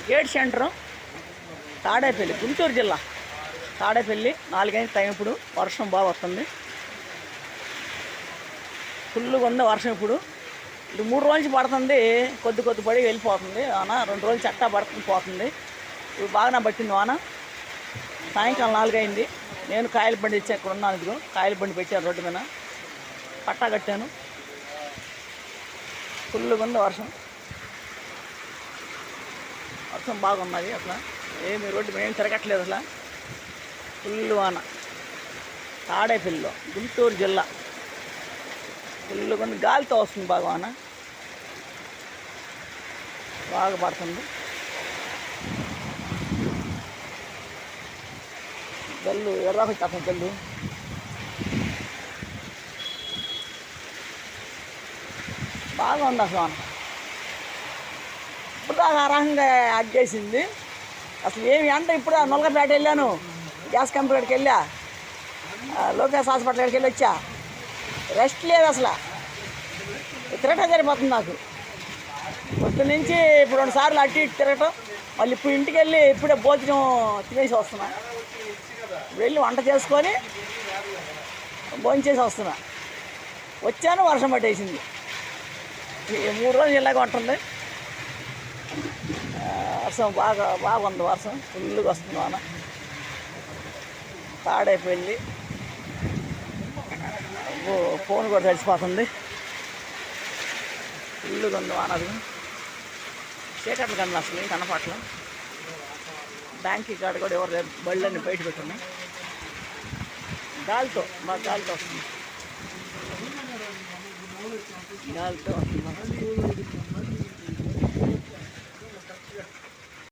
Gate centre Tadepalli, Guntur జిల్లా తాడేపల్లి. 4 గంటల time ఇప్పుడు. వర్షం బాగా వస్తుంది, ఫుల్గా ఉంది వర్షం. ఇప్పుడు 3 రోజుల నుంచి పడుతుంది, కొద్ది పడి వెళ్ళిపోతుంది వాన. 2 రోజులు చట్టా పడుతుంది పోతుంది. ఇప్పుడు బాగానే పట్టింది వాన. సాయంకాలం 4 అయింది. నేను కాయల బండి ఇచ్చాను, ఇక్కడ ఉన్నాను. ఇదిగో కాయల బండి పెట్టాను రోడ్డు మీద, పట్టా కట్టాను. ఫుల్గా ఉంది వర్షం, వర్షం బాగున్నది. అట్లా ఏమి రోడ్డు మీద ఏం తిరగట్లేదు అసలు. ఫుల్ వాన తాడేపల్లిలో, గుంటూరు జిల్లా. ఫుల్గా ఉంది, గాలితో వస్తుంది బాగా వాన, బాగా పడుతుంది. జల్లు ఎర్రకి తప్ప జల్లు బాగా ఉంది అసలు వాన. ఇప్పుడు దాకా ఆ రకంగా అగ్గేసింది అసలు. ఏమి అంటే ఇప్పుడు నొలగపేట వెళ్ళాను, గ్యాస్ కంపెనీకి వెళ్ళా, లోకేష్ హాస్పిటల్కి వెళ్ళి వచ్చా. రెస్ట్ లేదు అసలు, తిరగటం సరిపోతుంది నాకు. పొద్దు నుంచి ఇప్పుడు 2 సార్లు అటు ఇటు తిరగటం. మళ్ళీ ఇప్పుడు ఇంటికి వెళ్ళి ఇప్పుడే భోజనం తినేసి వస్తున్నా. వెళ్ళి వంట చేసుకొని భోజనం చేసి వస్తున్నా. వచ్చాను, వర్షం పట్టేసింది. 3 రోజులు ఇలాగ ఉంటుంది వర్షం. బాగుంది వర్షం, ఫుల్గా వస్తుంది వాన. తాడైపోయింది, ఫోన్ కూడా తడిసిపోతుంది. ఫుల్గా ఉంది వాన. అది చీకట్లు కన్నా అసలు ఏం కనపట్ల. బ్యాంక్ కాడ కూడా ఎవరు లేరు, బళ్ళన్నీ బయట పెట్టున్నాయి. గాలితో బాగా గాలితో వస్తుంది, గాలితో వస్తుంది.